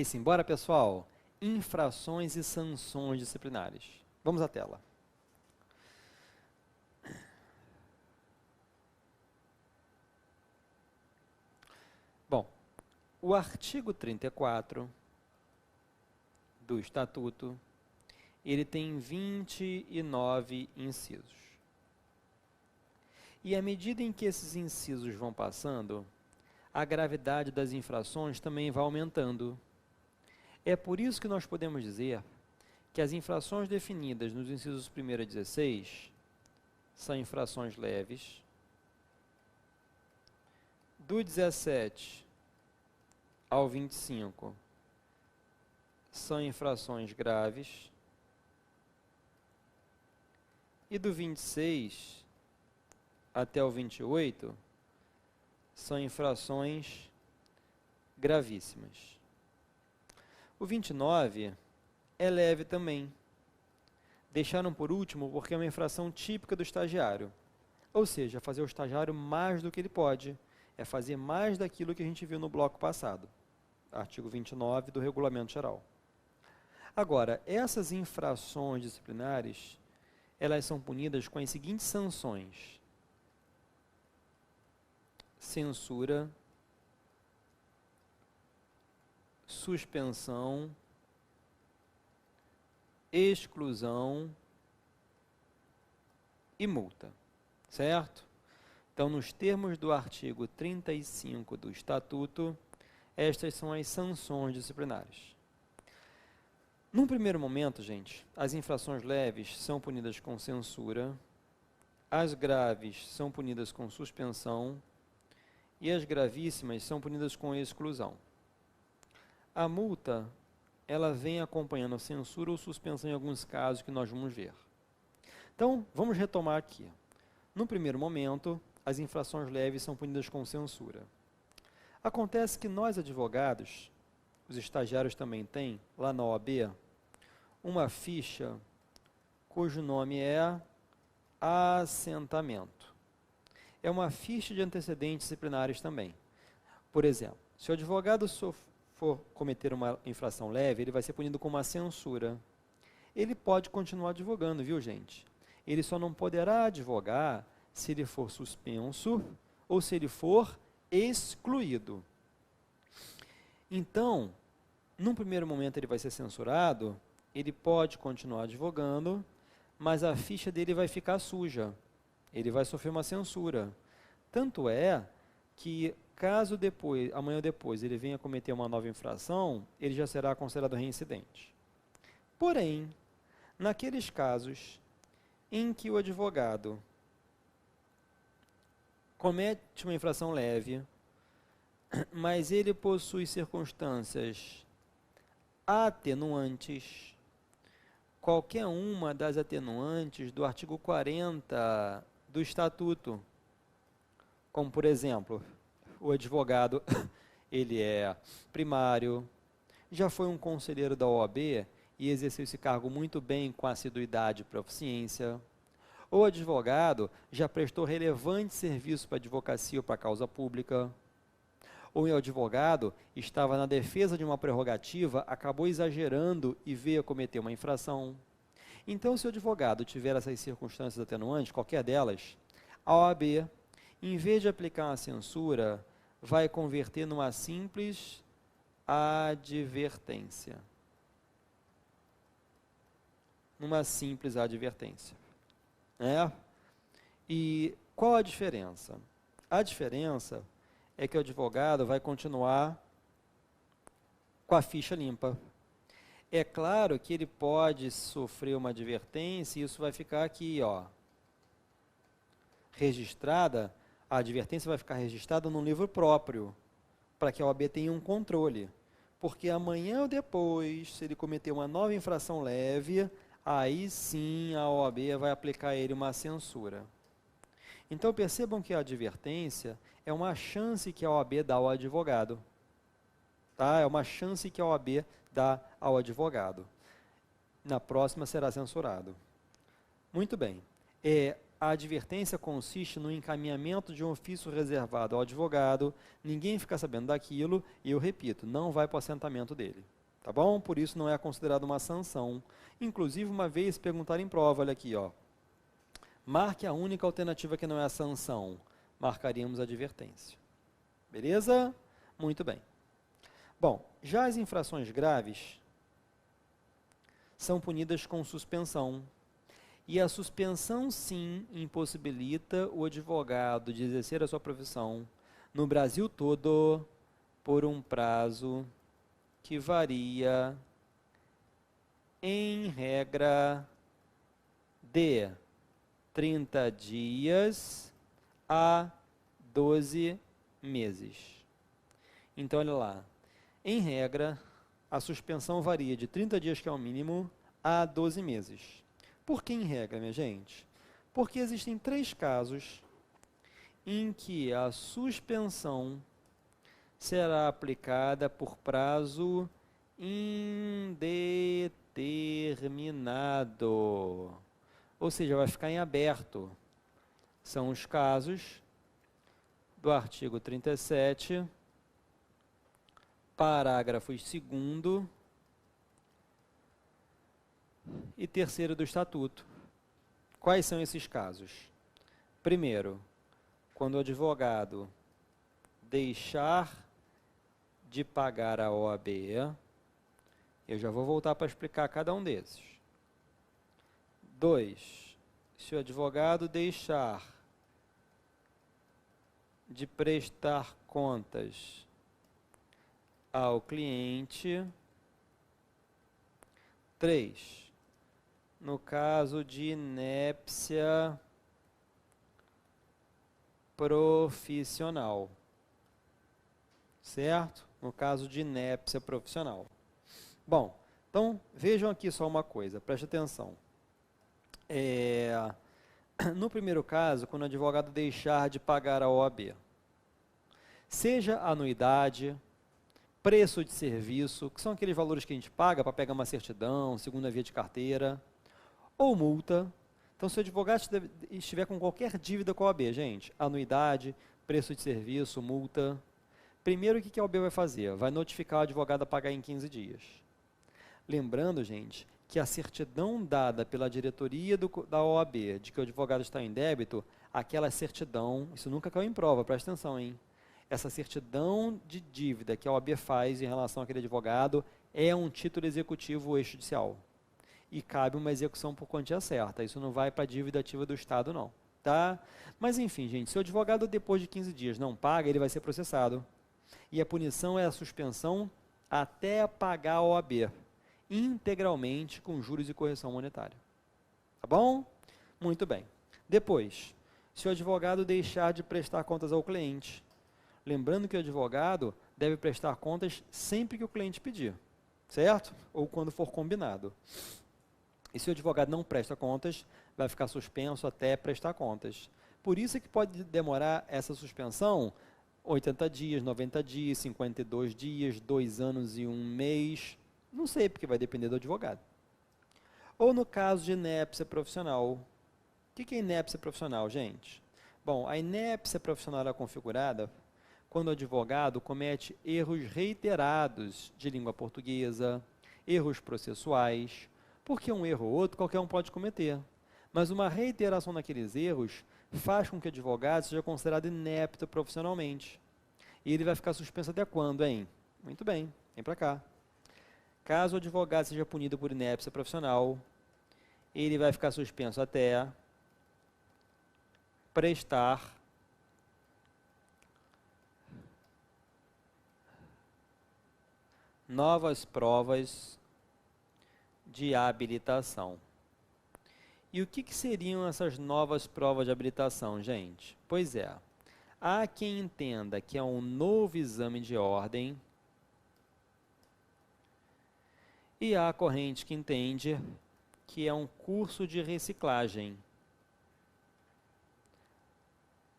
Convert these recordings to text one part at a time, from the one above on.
aí sim, bora pessoal. Infrações e sanções disciplinares. Vamos à tela. Bom, o artigo 34 do Estatuto, ele tem 29 incisos. E à medida em que esses incisos vão passando, a gravidade das infrações também vai aumentando. É por isso que nós podemos dizer que as infrações definidas nos incisos 1 a 16 são infrações leves, do 17 ao 25 são infrações graves, e do 26 até o 28 são infrações gravíssimas. O 29 é leve também. Deixaram por último porque é uma infração típica do estagiário. Ou seja, fazer o estagiário mais do que ele pode. É fazer mais daquilo que a gente viu no bloco passado. Artigo 29 do Regulamento Geral. Agora, essas infrações disciplinares, elas são punidas com as seguintes sanções: censura, suspensão, exclusão e multa, certo? Então, nos termos do artigo 35 do Estatuto, estas são as sanções disciplinares. Num primeiro momento, gente, as infrações leves são punidas com censura, as graves são punidas com suspensão e as gravíssimas são punidas com exclusão. A multa, ela vem acompanhando a censura ou suspensão em alguns casos que nós vamos ver. Então, vamos retomar aqui. No primeiro momento, as infrações leves são punidas com censura. Acontece que nós, advogados, os estagiários também têm, lá na OAB, uma ficha cujo nome é assentamento. É uma ficha de antecedentes disciplinares também. Por exemplo, se o advogado for cometer uma infração leve, ele vai ser punido com uma censura. Ele pode continuar advogando, viu, gente? Ele só não poderá advogar se ele for suspenso ou se ele for excluído. Então, num primeiro momento ele vai ser censurado, ele pode continuar advogando, mas a ficha dele vai ficar suja. Ele vai sofrer uma censura. Tanto é que, caso depois, amanhã ou depois, ele venha cometer uma nova infração, ele já será considerado reincidente. Porém, naqueles casos em que o advogado comete uma infração leve, mas ele possui circunstâncias atenuantes, qualquer uma das atenuantes do artigo 40 do Estatuto, como por exemplo, o advogado ele é primário, já foi um conselheiro da OAB e exerceu esse cargo muito bem com assiduidade e proficiência, ou o advogado já prestou relevante serviço para a advocacia ou para a causa pública, ou o advogado estava na defesa de uma prerrogativa, acabou exagerando e veio a cometer uma infração. Então, se o advogado tiver essas circunstâncias atenuantes, qualquer delas, a OAB, em vez de aplicar uma censura, vai converter numa simples advertência. Numa simples advertência. E qual a diferença? A diferença é que o advogado vai continuar com a ficha limpa. É claro que ele pode sofrer uma advertência e isso vai ficar aqui, ó, registrada, a advertência vai ficar registrada num livro próprio, para que a OAB tenha um controle. Porque amanhã ou depois, se ele cometer uma nova infração leve, aí sim a OAB vai aplicar a ele uma censura. Então percebam que a advertência é uma chance que a OAB dá ao advogado. Tá? É uma chance que a OAB dá ao advogado. Na próxima será censurado. Muito bem. a advertência consiste no encaminhamento de um ofício reservado ao advogado, ninguém fica sabendo daquilo, e eu repito, não vai para o assentamento dele. Tá bom? Por isso não é considerado uma sanção. Inclusive, uma vez perguntaram em prova, olha aqui, ó. Marque a única alternativa que não é a sanção. Marcaríamos a advertência. Beleza? Muito bem. Bom, já as infrações graves são punidas com suspensão. E a suspensão, sim, impossibilita o advogado de exercer a sua profissão no Brasil todo por um prazo que varia, em regra, de 30 dias a 12 meses. Então, olha lá. Em regra, a suspensão varia de 30 dias, que é o mínimo, a 12 meses. Por que em regra, minha gente? Porque existem 3 casos em que a suspensão será aplicada por prazo indeterminado. Ou seja, vai ficar em aberto. São os casos do artigo 37, parágrafos 2º e 3º do Estatuto. Quais são esses casos? Primeiro, quando o advogado deixar de pagar a OAB, eu já vou voltar para explicar cada um desses. 2, se o advogado deixar de prestar contas ao cliente. 3, no caso de inépcia profissional, certo? No caso de inépcia profissional. Bom, então vejam aqui só uma coisa, preste atenção. No primeiro caso, quando o advogado deixar de pagar a OAB, seja anuidade, preço de serviço, que são aqueles valores que a gente paga para pegar uma certidão, segunda via de carteira, ou multa. Então, se o advogado estiver com qualquer dívida com a OAB, gente, anuidade, preço de serviço, multa, primeiro o que a OAB vai fazer? Vai notificar o advogado a pagar em 15 dias. Lembrando, gente, que a certidão dada pela diretoria da OAB de que o advogado está em débito, aquela certidão, isso nunca caiu em prova, presta atenção, hein? Essa certidão de dívida que a OAB faz em relação àquele advogado é um título executivo extrajudicial. E cabe uma execução por quantia certa. Isso não vai para a dívida ativa do Estado, não. Tá? Mas, enfim, gente, se o advogado depois de 15 dias não paga, ele vai ser processado. E a punição é a suspensão até pagar a OAB, integralmente com juros e correção monetária. Tá bom? Muito bem. Depois, se o advogado deixar de prestar contas ao cliente, lembrando que o advogado deve prestar contas sempre que o cliente pedir, certo? Ou quando for combinado. E se o advogado não presta contas, vai ficar suspenso até prestar contas. Por isso é que pode demorar essa suspensão 80 dias, 90 dias, 52 dias, 2 anos e 1 mês. Não sei, porque vai depender do advogado. Ou no caso de inépcia profissional. O que é inépcia profissional, gente? Bom, a inépcia profissional é configurada quando o advogado comete erros reiterados de língua portuguesa, erros processuais, porque um erro ou outro qualquer um pode cometer. Mas uma reiteração daqueles erros faz com que o advogado seja considerado inepto profissionalmente. E ele vai ficar suspenso até quando, hein? Muito bem, vem para cá. Caso o advogado seja punido por inépcia profissional, ele vai ficar suspenso até prestar novas provas de habilitação. E o que seriam essas novas provas de habilitação, gente? Pois é, há quem entenda que é um novo exame de ordem e há a corrente que entende que é um curso de reciclagem.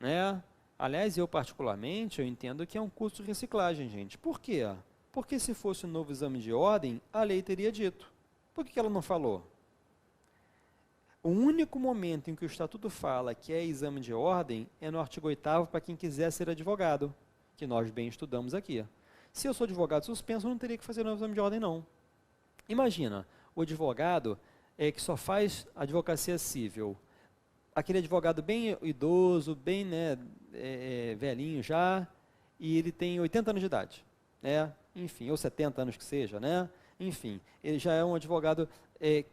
Né? Aliás, eu particularmente, eu entendo que é um curso de reciclagem, gente. Por quê? Porque se fosse um novo exame de ordem, a lei teria dito. Por que ela não falou? O único momento em que o Estatuto fala que é exame de ordem é no artigo 8º para quem quiser ser advogado, que nós bem estudamos aqui. Se eu sou advogado suspenso, eu não teria que fazer o exame de ordem, não. Imagina, o advogado que só faz advocacia civil, aquele advogado bem idoso, bem velhinho já, e ele tem 80 anos de idade, né? Enfim, ou 70 anos que seja, né? Enfim, ele já é um advogado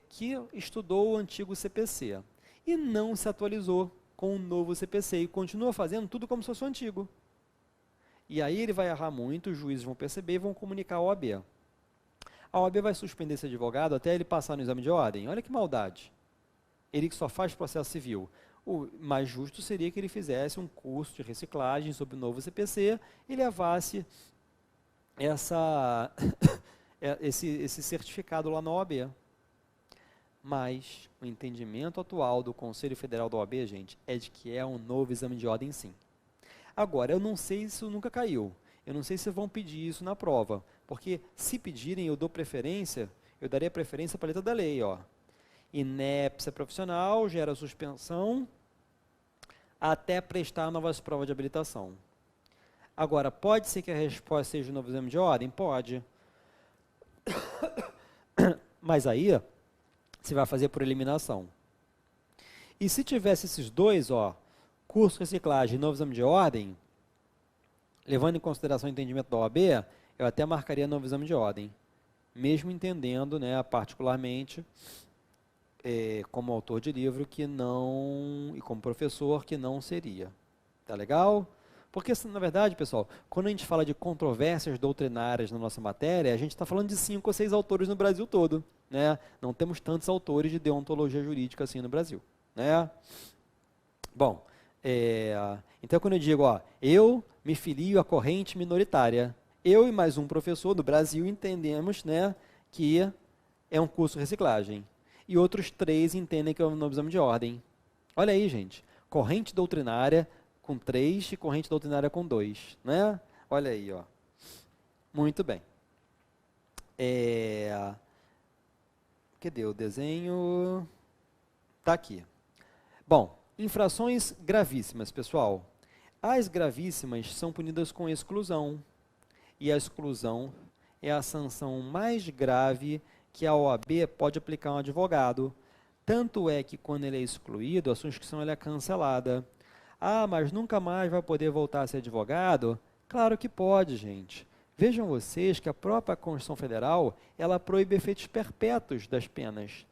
que estudou o antigo CPC e não se atualizou com o novo CPC e continua fazendo tudo como se fosse o antigo. E aí ele vai errar muito, os juízes vão perceber e vão comunicar à OAB. A OAB vai suspender esse advogado até ele passar no exame de ordem. Olha que maldade. Ele que só faz processo civil. O mais justo seria que ele fizesse um curso de reciclagem sobre o novo CPC e levasse esse certificado lá na OAB. Mas o entendimento atual do Conselho Federal da OAB, gente, é de que é um novo exame de ordem, sim. Agora, eu não sei se isso nunca caiu. Eu não sei se vão pedir isso na prova. Porque se pedirem, eu daria preferência para a letra da lei, ó. Inépcia profissional gera suspensão até prestar novas provas de habilitação. Agora, pode ser que a resposta seja o novo exame de ordem? Pode. Mas aí, você vai fazer por eliminação. E se tivesse esses dois, ó, curso, reciclagem e novo exame de ordem, levando em consideração o entendimento da OAB, eu até marcaria novo exame de ordem, mesmo entendendo, né, particularmente, como autor de livro, que não, e como professor, que não seria. Tá legal? Porque, na verdade, pessoal, quando a gente fala de controvérsias doutrinárias na nossa matéria, a gente está falando de 5 ou 6 autores no Brasil todo, né? Não temos tantos autores de deontologia jurídica assim no Brasil, né? Bom, então quando eu digo, ó, eu me filio à corrente minoritária, eu e mais um professor do Brasil entendemos, né, que é um curso de reciclagem. E outros 3 entendem que é um novo exame de ordem. Olha aí, gente, corrente doutrinária com 3 e corrente doutrinária com 2, né? Olha aí, ó. Muito bem. Cadê o desenho? Tá aqui. Bom, infrações gravíssimas, pessoal. As gravíssimas são punidas com exclusão. E a exclusão é a sanção mais grave que a OAB pode aplicar a um advogado. Tanto é que quando ele é excluído, a sua inscrição ela é cancelada. Ah, mas nunca mais vai poder voltar a ser advogado? Claro que pode, gente. Vejam vocês que a própria Constituição Federal, ela proíbe efeitos perpétuos das penas.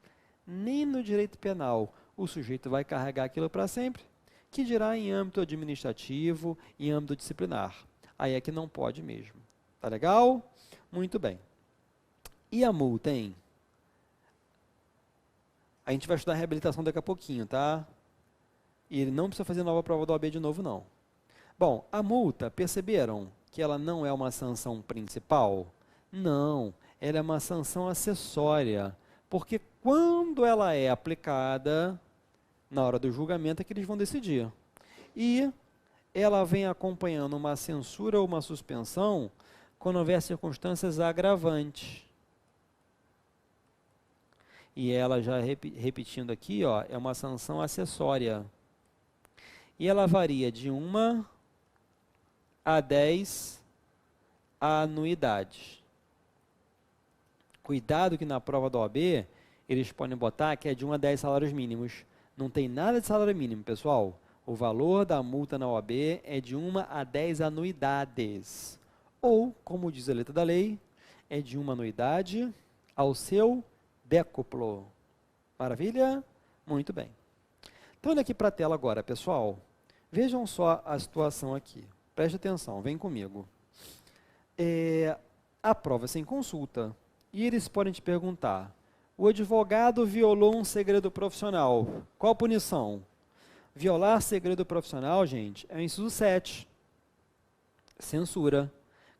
Nem no direito penal o sujeito vai carregar aquilo para sempre, que dirá em âmbito administrativo, em âmbito disciplinar. Aí é que não pode mesmo. Tá legal? Muito bem. E a multa, hein? A gente vai estudar a reabilitação daqui a pouquinho, tá? E ele não precisa fazer nova prova do OAB de novo, não. Bom, a multa, perceberam que ela não é uma sanção principal? Não, ela é uma sanção acessória. Porque quando ela é aplicada, na hora do julgamento é que eles vão decidir. E ela vem acompanhando uma censura ou uma suspensão quando houver circunstâncias agravantes. E ela, já repetindo aqui, ó, é uma sanção acessória. E ela varia de 1 a 10 anuidades. Cuidado que na prova da OAB, eles podem botar que é de 1 a 10 salários mínimos. Não tem nada de salário mínimo, pessoal. O valor da multa na OAB é de 1 a 10 anuidades. Ou, como diz a letra da lei, é de 1 anuidade ao seu décuplo. Maravilha? Muito bem. Então, olha aqui para a tela agora, pessoal. Vejam só a situação aqui. Preste atenção, vem comigo. A prova é sem consulta. E eles podem te perguntar, o advogado violou um segredo profissional. Qual a punição? Violar segredo profissional, gente, é o inciso 7. Censura.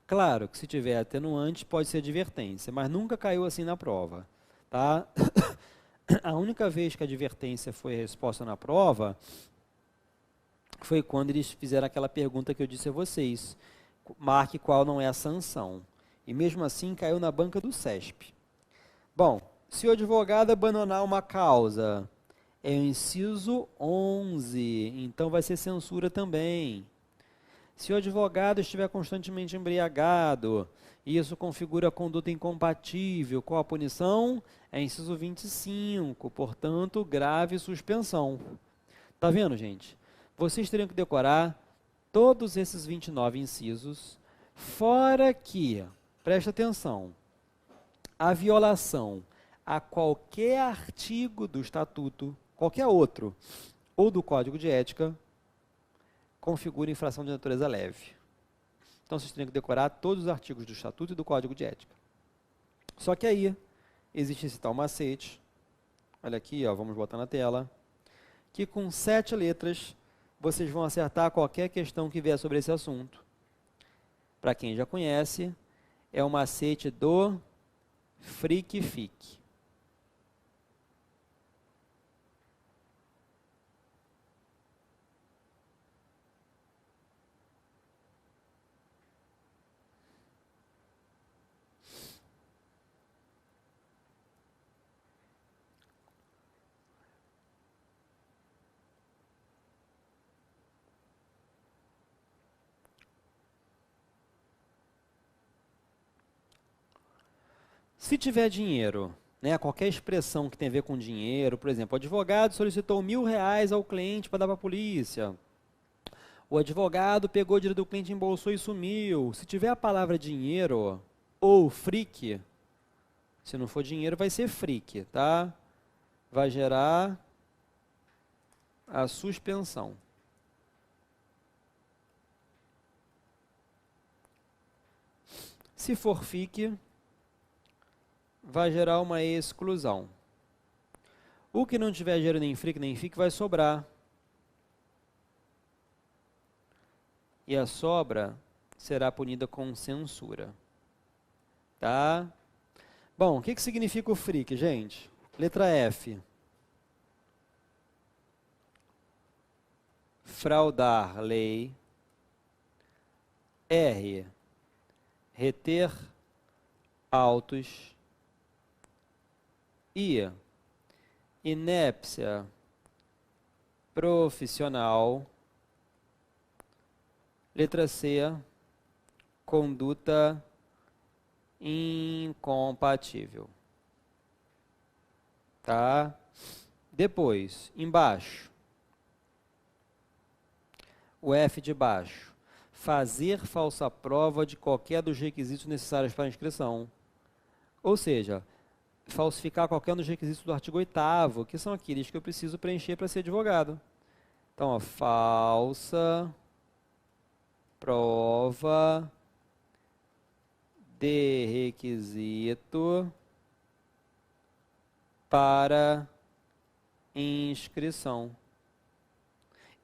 Claro que se tiver atenuante, pode ser advertência, mas nunca caiu assim na prova. Tá? A única vez que a advertência foi resposta na prova foi quando eles fizeram aquela pergunta que eu disse a vocês. Marque qual não é a sanção. E mesmo assim caiu na banca do CESP. Bom, se o advogado abandonar uma causa É o inciso 11, então vai ser censura também. Se o advogado estiver constantemente embriagado, isso configura conduta incompatível com a punição, é inciso 25, portanto, grave suspensão. Tá vendo, gente? Vocês teriam que decorar todos esses 29 incisos, fora que, preste atenção, a violação a qualquer artigo do Estatuto, qualquer outro, ou do Código de Ética, configura infração de natureza leve. Então, vocês teriam que decorar todos os artigos do Estatuto e do Código de Ética. Só que aí, existe esse tal macete, olha aqui, ó, vamos botar na tela, que com 7 letras, vocês vão acertar qualquer questão que vier sobre esse assunto. Para quem já conhece, é o macete do Frick-Fick. Se tiver dinheiro, né, qualquer expressão que tem a ver com dinheiro, por exemplo, o advogado solicitou R$ 1.000 ao cliente para dar para a polícia. O advogado pegou o dinheiro do cliente, embolsou e sumiu. Se tiver a palavra dinheiro ou frick, se não for dinheiro, vai ser frick, tá? Vai gerar a suspensão. Se for fic, vai gerar uma exclusão. O que não tiver dinheiro nem fric nem fic vai sobrar. E a sobra será punida com censura. Tá? Bom, o que significa o fric, gente? Letra F. Fraudar lei. R. Reter autos. I. Inépcia profissional. Letra C. Conduta incompatível. Tá? Depois, embaixo. O F de baixo. Fazer falsa prova de qualquer dos requisitos necessários para a inscrição. Ou seja, falsificar qualquer um dos requisitos do artigo 8º, que são aqueles que eu preciso preencher para ser advogado. Então, ó, falsa prova de requisito para inscrição.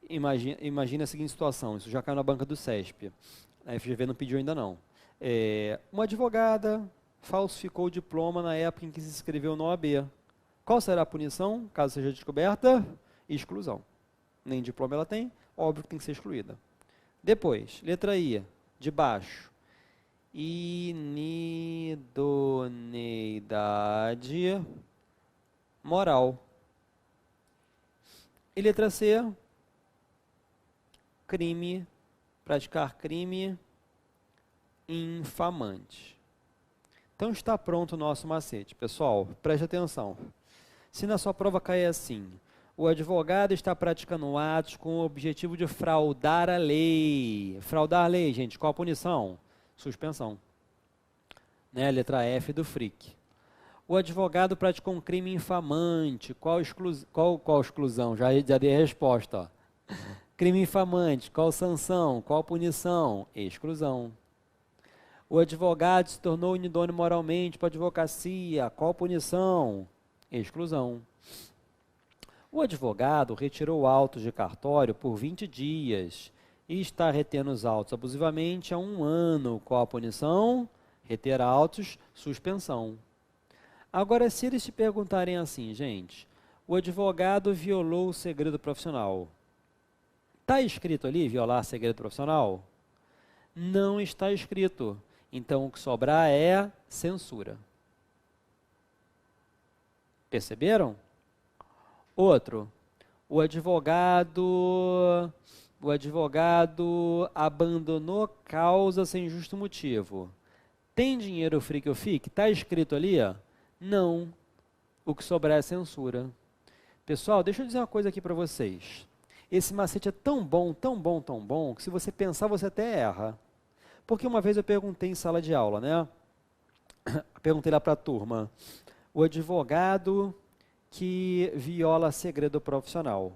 Imagina a seguinte situação, isso já caiu na banca do CESP, a FGV não pediu ainda não. Uma advogada falsificou o diploma na época em que se inscreveu no OAB. Qual será a punição, caso seja descoberta? Exclusão. Nem diploma ela tem, óbvio que tem que ser excluída. Depois, letra I, de baixo. Inidoneidade moral. E letra C, crime, praticar crime infamante. Então está pronto o nosso macete. Pessoal, preste atenção. Se na sua prova cair assim, o advogado está praticando atos com o objetivo de fraudar a lei. Fraudar a lei, gente, qual a punição? Suspensão. Né? Letra F do frick. O advogado praticou um crime infamante. Qual exclusão? Já dei a resposta. Ó. Crime infamante, qual sanção? Qual punição? Exclusão. O advogado se tornou inidôneo moralmente para a advocacia. Qual punição? Exclusão. O advogado retirou autos de cartório por 20 dias e está retendo os autos abusivamente há 1 ano. Qual a punição? Reter autos, suspensão. Agora, se eles te perguntarem assim, gente, o advogado violou o segredo profissional. Está escrito ali, violar segredo profissional? Não está escrito. Então, o que sobrar é censura. Perceberam? Outro, o advogado abandonou causa sem justo motivo. Tem dinheiro free que eu fique? Está escrito ali? Ó? Não. O que sobrar é censura. Pessoal, deixa eu dizer uma coisa aqui para vocês. Esse macete é tão bom, tão bom, tão bom, que se você pensar, você até erra. Porque uma vez eu perguntei em sala de aula, né? Perguntei lá para a turma. O advogado que viola segredo profissional.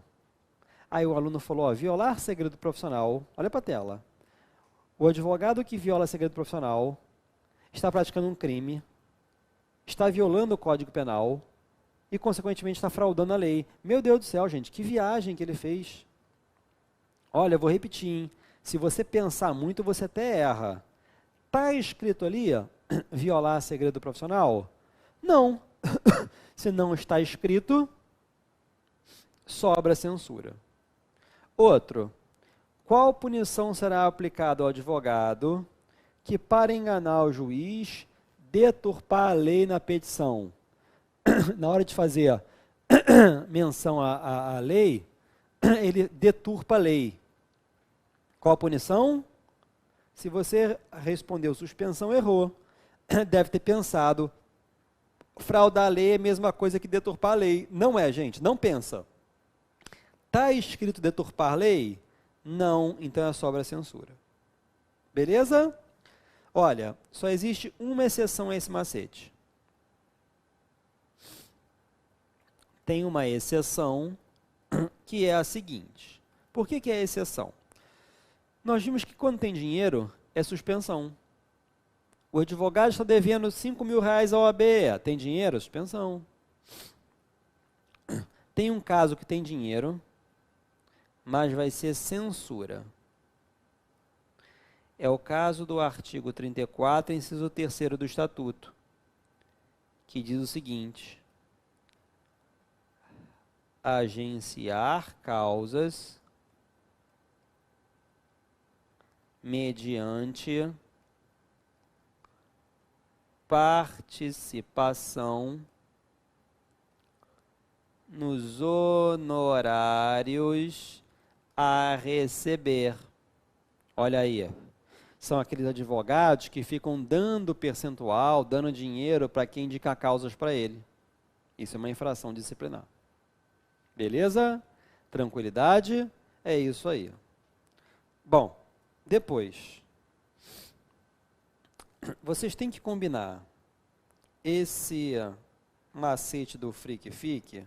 Aí o aluno falou, ó, violar segredo profissional, olha para a tela. O advogado que viola segredo profissional está praticando um crime, está violando o Código Penal e, consequentemente, está fraudando a lei. Meu Deus do céu, gente, que viagem que ele fez. Olha, eu vou repetir, hein? Se você pensar muito, você até erra. Está escrito ali, ó, violar segredo profissional? Não. Se não está escrito, sobra censura. Outro, qual punição será aplicada ao advogado que, para enganar o juiz, deturpar a lei na petição? Na hora de fazer menção à lei, ele deturpa a lei. Qual a punição? Se você respondeu suspensão, errou. Deve ter pensado, fraudar a lei é a mesma coisa que deturpar a lei. Não é, gente, não pensa. Está escrito deturpar a lei? Não, então é sobra censura. Beleza? Olha, só existe uma exceção a esse macete. Tem uma exceção que é a seguinte. Por que é a exceção? Nós vimos que quando tem dinheiro, é suspensão. O advogado está devendo 5 mil reais ao OAB. Tem dinheiro? Suspensão. Tem um caso que tem dinheiro, mas vai ser censura. É o caso do artigo 34, inciso 3º do Estatuto, que diz o seguinte: agenciar causas mediante participação nos honorários a receber. Olha aí, são aqueles advogados que ficam dando percentual, dando dinheiro para quem indica causas para ele. Isso é uma infração disciplinar. Beleza? Tranquilidade? É isso aí. Bom, depois, vocês têm que combinar esse macete do Free que Fique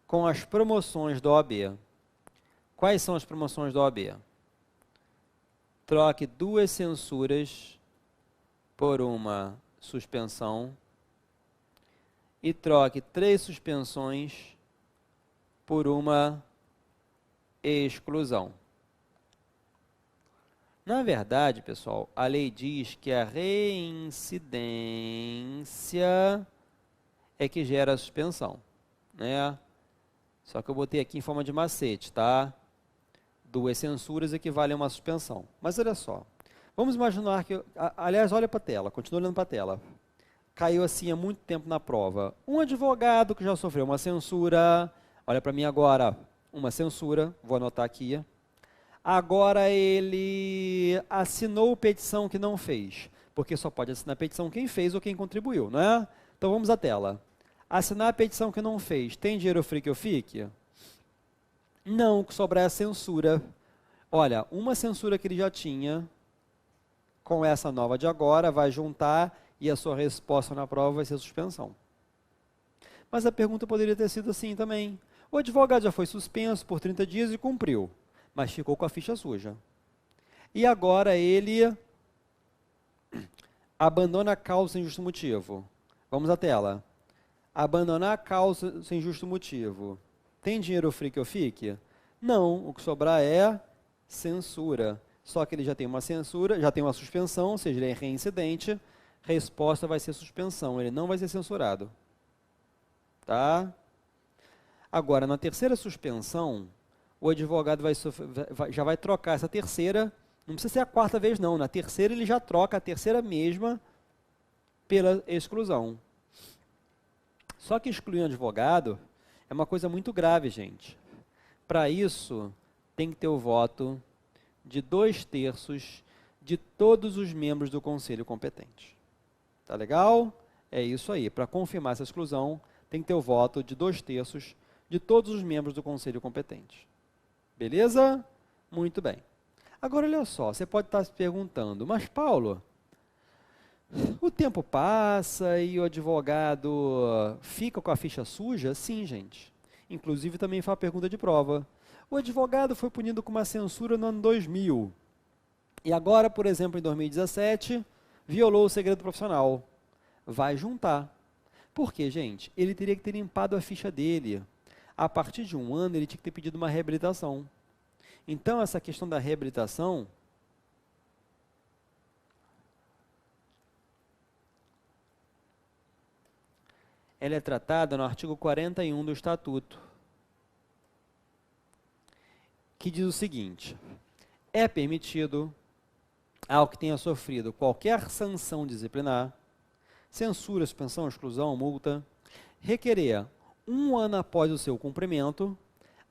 com as promoções do OAB. Quais são as promoções do OAB? Troque 2 censuras por uma suspensão e troque 3 suspensões por uma exclusão. Na verdade, pessoal, a lei diz que a reincidência é que gera a suspensão, né? Só que eu botei aqui em forma de macete, tá? 2 censuras equivalem a uma suspensão. Mas olha só, vamos imaginar que, aliás, olha para a tela, continua olhando para a tela. Caiu assim há muito tempo na prova. Um advogado que já sofreu uma censura, olha para mim agora, uma censura, vou anotar aqui. Agora ele assinou petição que não fez, porque só pode assinar petição quem fez ou quem contribuiu, não é? Então vamos à tela. Assinar a petição que não fez, tem dinheiro free que eu fique? Não, o que sobrar é a censura. Olha, uma censura que ele já tinha, com essa nova de agora, vai juntar e a sua resposta na prova vai ser suspensão. Mas a pergunta poderia ter sido assim também. O advogado já foi suspenso por 30 dias e cumpriu, mas ficou com a ficha suja. E agora ele abandona a causa sem justo motivo. Vamos à tela. Abandonar a causa sem justo motivo. Tem dinheiro free que eu fique? Não, o que sobrar é censura. Só que ele já tem uma censura, já tem uma suspensão, ou seja, ele é reincidente, resposta vai ser suspensão, ele não vai ser censurado. Tá? Agora, na terceira suspensão, o advogado já vai trocar essa terceira, não precisa ser a 4ª vez não, na terceira ele já troca a terceira mesma pela exclusão. Só que excluir um advogado é uma coisa muito grave, gente. Para isso, tem que ter o voto de 2/3 de todos os membros do conselho competente. Tá legal? É isso aí. Para confirmar essa exclusão, tem que ter o voto de 2/3 de todos os membros do conselho competente. Beleza? Muito bem. Agora, olha só, você pode estar se perguntando, mas Paulo, o tempo passa e o advogado fica com a ficha suja? Sim, gente. Inclusive, também foi uma pergunta de prova. O advogado foi punido com uma censura no ano 2000. E agora, por exemplo, em 2017, violou o segredo profissional. Vai juntar. Por quê, gente? Ele teria que ter limpado a ficha dele. A partir de um ano, ele tinha que ter pedido uma reabilitação. Então, essa questão da reabilitação ela é tratada no artigo 41 do Estatuto, que diz o seguinte: é permitido ao que tenha sofrido qualquer sanção disciplinar, censura, suspensão, exclusão, multa, requerer, 1 ano após o seu cumprimento,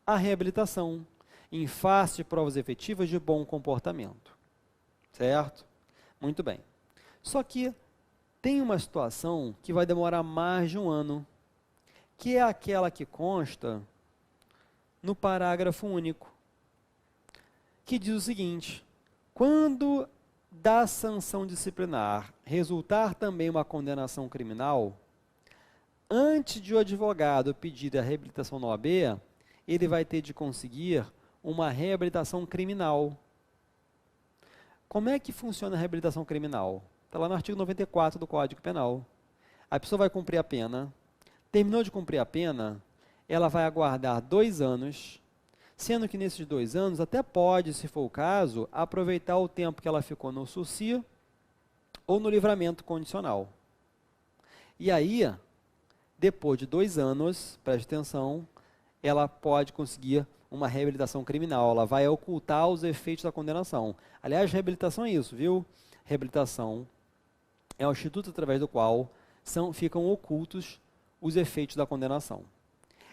a reabilitação, em face de provas efetivas de bom comportamento. Certo? Muito bem. Só que tem uma situação que vai demorar mais de 1 ano, que é aquela que consta no parágrafo único, que diz o seguinte: quando da sanção disciplinar resultar também uma condenação criminal, antes de o advogado pedir a reabilitação na OAB, ele vai ter de conseguir uma reabilitação criminal. Como é que funciona a reabilitação criminal? Está lá no artigo 94 do Código Penal. A pessoa vai cumprir a pena, terminou de cumprir a pena, ela vai aguardar 2 anos, sendo que nesses 2 anos até pode, se for o caso, aproveitar o tempo que ela ficou no sursi ou no livramento condicional. E aí, depois de 2 anos, preste atenção, ela pode conseguir uma reabilitação criminal, ela vai ocultar os efeitos da condenação. Aliás, reabilitação é isso, viu? Reabilitação é o instituto através do qual ficam ocultos os efeitos da condenação.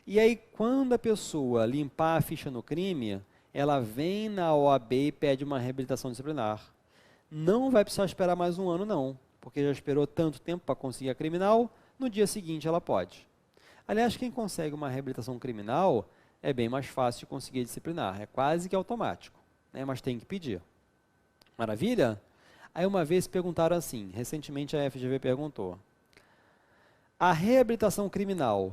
E aí, quando a pessoa limpar a ficha no crime, ela vem na OAB e pede uma reabilitação disciplinar. Não vai precisar esperar mais 1 ano, não, porque já esperou tanto tempo para conseguir a criminal, no dia seguinte ela pode. Aliás, quem consegue uma reabilitação criminal é bem mais fácil de conseguir disciplinar, é quase que automático, né? Mas tem que pedir. Maravilha? Aí uma vez perguntaram assim, recentemente a FGV perguntou: a reabilitação criminal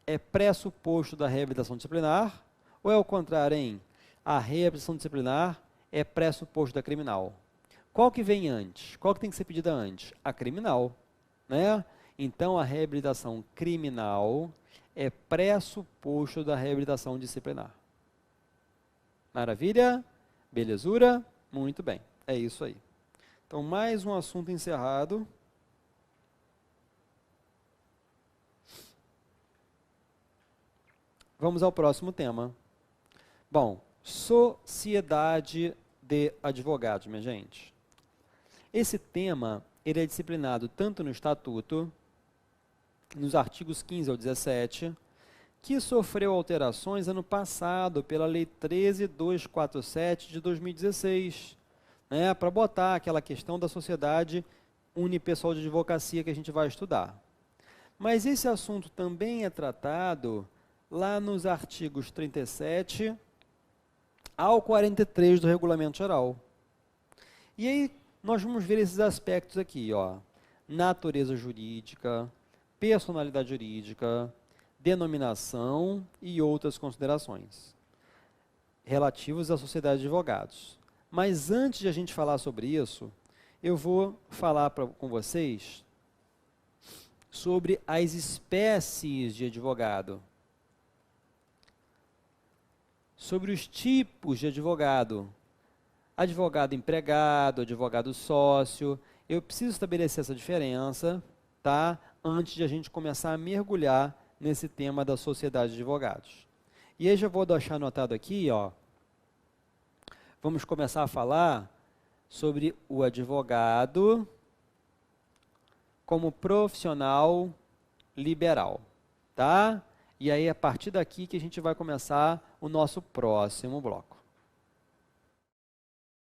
é pressuposto da reabilitação disciplinar ou é o contrário, hein? A reabilitação disciplinar é pressuposto da criminal. Qual que vem antes? Qual que tem que ser pedida antes? A criminal, né? Então a reabilitação criminal é pressuposto da reabilitação disciplinar. Maravilha? Belezura? Muito bem, é isso aí. Então, mais um assunto encerrado. Vamos ao próximo tema. Bom, sociedade de advogados, minha gente. Esse tema, ele é disciplinado tanto no Estatuto, nos artigos 15 ao 17, que sofreu alterações ano passado pela Lei 13.247 de 2016, né, para botar aquela questão da sociedade unipessoal de advocacia que a gente vai estudar. Mas esse assunto também é tratado lá nos artigos 37 ao 43 do Regulamento Geral. E aí nós vamos ver esses aspectos aqui, ó: natureza jurídica, personalidade jurídica, denominação e outras considerações relativos à sociedade de advogados. Mas antes de a gente falar sobre isso, eu vou falar com vocês sobre as espécies de advogado, sobre os tipos de advogado: advogado empregado, advogado sócio. Eu preciso estabelecer essa diferença, tá? Antes de a gente começar a mergulhar nesse tema da sociedade de advogados. E aí já vou deixar anotado aqui, ó. Vamos começar a falar sobre o advogado como profissional liberal. tá? E aí, a partir daqui que a gente vai começar o nosso próximo bloco.